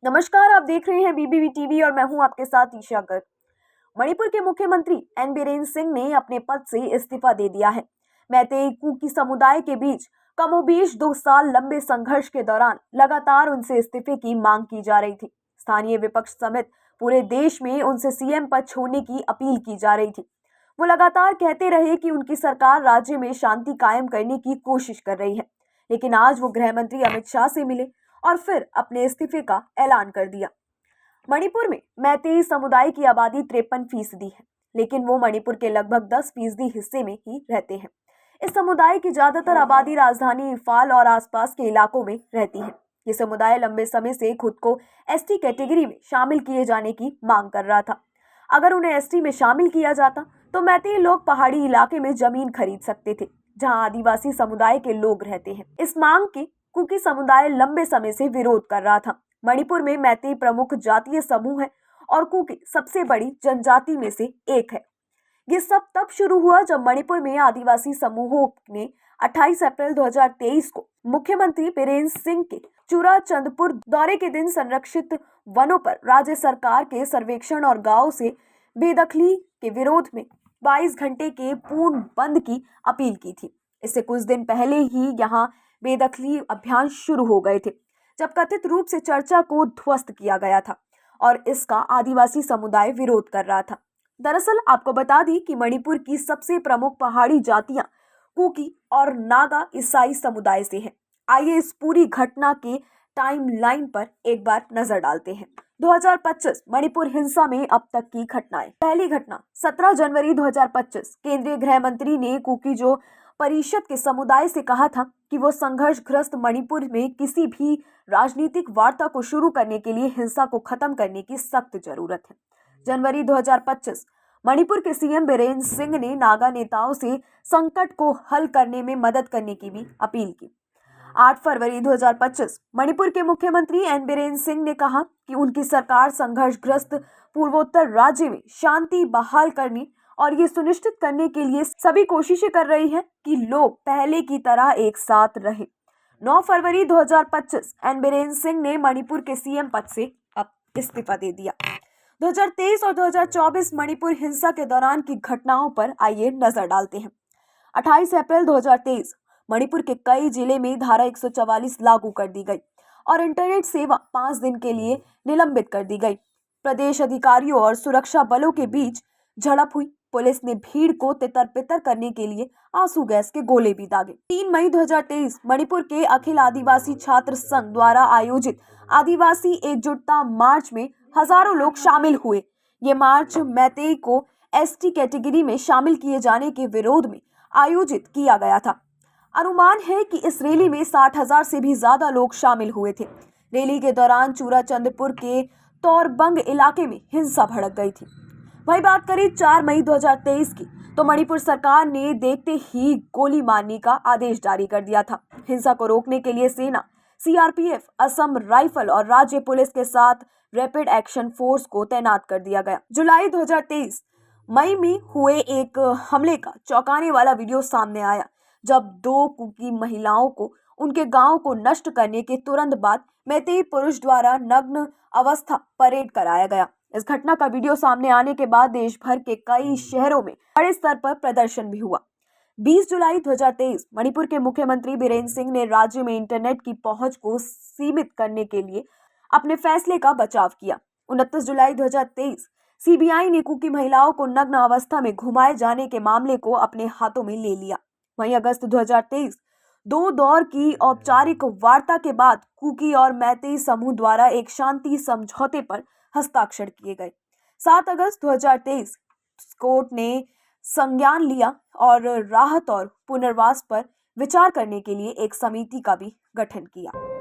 नमस्कार, आप देख रहे हैं बीबीबी टीवी और मैं हूं आपके साथ ईशा गर्ग। मणिपुर के मुख्यमंत्री एन बीरेन सिंह ने अपने पद से इस्तीफा दे दिया है। मैतेई कुकी समुदाय के बीच कमोबेश 2 साल लंबे संघर्ष के दौरान लगातार उनसे इस्तीफे की मांग की जा रही थी। स्थानीय विपक्ष समेत पूरे देश में उनसे सीएम पद छोड़ने की अपील की जा रही थी। वो लगातार कहते रहे कि उनकी सरकार राज्य में शांति कायम करने की कोशिश कर रही है, लेकिन आज वो गृह मंत्री अमित शाह से मिले और फिर अपने इस्तीफे का ऐलान कर दिया। मणिपुर में मैतेई समुदाय की आबादी 53% है, लेकिन वो मणिपुर के लगभग 10% हिस्से में ही रहते हैं। इस समुदाय की ज्यादातर आबादी राजधानी इंफाल और आसपास के इलाकों में रहती है। ये समुदाय लंबे समय से खुद को एसटी कैटेगरी में शामिल किए जाने की मांग कर रहा था। अगर उन्हें एसटी में शामिल किया जाता तो मैतेई लोग पहाड़ी इलाके में जमीन खरीद सकते थे, जहां आदिवासी समुदाय के लोग रहते हैं। इस मांग के कुकी समुदाय लंबे समय से विरोध कर रहा था। मणिपुर में मैतेई प्रमुख जातीय समूह है और कुकी सबसे बड़ी जनजाति में से एक है। ये सब तब शुरू हुआ जब मणिपुर में आदिवासी समूहों ने 28 अप्रैल 2023 को मुख्यमंत्री बीरेन सिंह के चूराचंदपुर दौरे के दिन संरक्षित वनों पर राज्य सरकार के सर्वेक्षण और गांव से बेदखली के विरोध में 22 घंटे के पूर्ण बंद की अपील की थी। इससे कुछ दिन पहले ही यहाँ बेदखली अभियान शुरू हो गए थे, जब कथित रूप से चर्चा को ध्वस्त किया गया था और इसका आदिवासी समुदाय विरोध कर रहा था। दरअसल आपको बता दी कि मणिपुर की सबसे प्रमुख पहाड़ी जातियां कुकी और नागा ईसाई समुदाय से हैं। आइए इस पूरी घटना के टाइमलाइन पर एक बार नजर डालते हैं। 2025 मणिपुर हिंसा में अब तक की घटनाएं। पहली घटना 17 जनवरी 2025, केंद्रीय गृह मंत्री ने कुकी जो परिषद के समुदाय से कहा था कि वो संघर्षग्रस्त मणिपुर में किसी भी राजनीतिक वार्ता को शुरू करने के लिए हिंसा को खत्म करने की सख्त जरूरत है। जनवरी 2025 मणिपुर के सीएम बीरेन सिंह ने नागा नेताओं से संकट को हल करने में मदद करने की भी अपील की। 8 फरवरी 2025 मणिपुर के मुख्यमंत्री एन बीरेन सिंह ने कहा कि उनकी सरकार संघर्षग्रस्त पूर्वोत्तर राज्य में शांति बहाल करने और ये सुनिश्चित करने के लिए सभी कोशिशें कर रही है कि लोग पहले की तरह एक साथ रहे। 9 फरवरी 2025 एन बीरेन सिंह ने मणिपुर के सीएम पद से अब इस्तीफा दे दिया। 2023 और 2024 मणिपुर हिंसा के दौरान की घटनाओं पर आइए नजर डालते हैं। 28 अप्रैल 2023 मणिपुर के कई जिले में धारा 144 लागू कर दी गई और इंटरनेट सेवा 5 दिन के लिए निलंबित कर दी गई। प्रदेश अधिकारियों और सुरक्षा बलों के बीच झड़प हुई। पुलिस ने भीड़ को तितर-बितर करने के लिए आंसू गैस के गोले भी दागे। 3 मई 2023 मणिपुर के अखिल आदिवासी छात्र संघ द्वारा आयोजित आदिवासी एकजुटता मार्च में हजारों लोग शामिल हुए। ये मार्च मैतेई को एसटी कैटेगरी में शामिल किए जाने के विरोध में आयोजित किया गया था। अनुमान है कि इस रैली में 60,000 से भी ज्यादा लोग शामिल हुए थे। रैली के दौरान चूराचंदपुर के तौरबंग इलाके में हिंसा भड़क गई थी। वही बात करें 4 मई 2023 की, तो मणिपुर सरकार ने देखते ही गोली मारने का आदेश जारी कर दिया था। हिंसा को रोकने के लिए सेना, सीआरपीएफ, असम राइफल और राज्य पुलिस के साथ रैपिड एक्शन फोर्स को तैनात कर दिया गया। जुलाई 2023 मई में हुए एक हमले का चौंकाने वाला वीडियो सामने आया, जब 2 कुकी महिलाओं को उनके गांव को नष्ट करने के तुरंत बाद मैतेई पुरुष द्वारा नग्न अवस्था परेड कराया गया। इस घटना का वीडियो सामने आने के बाद देश भर के कई शहरों में बड़े स्तर पर प्रदर्शन भी हुआ। 20 जुलाई 2023 मणिपुर के मुख्यमंत्री बीरेन सिंह ने राज्य में इंटरनेट की पहुंच को सीमित करने के लिए अपने फैसले का बचाव किया। 29 जुलाई 2023 सीबीआई ने कुकी महिलाओं को नग्न अवस्था में घुमाए जाने के मामले को अपने हाथों में ले लिया। वहीं अगस्त 2023 2 दौर की औपचारिक वार्ता के बाद कुकी और मैतेई समूह द्वारा एक शांति समझौते पर हस्ताक्षर किए गए। 7 अगस्त 2023 कोर्ट ने संज्ञान लिया और राहत और पुनर्वास पर विचार करने के लिए एक समिति का भी गठन किया।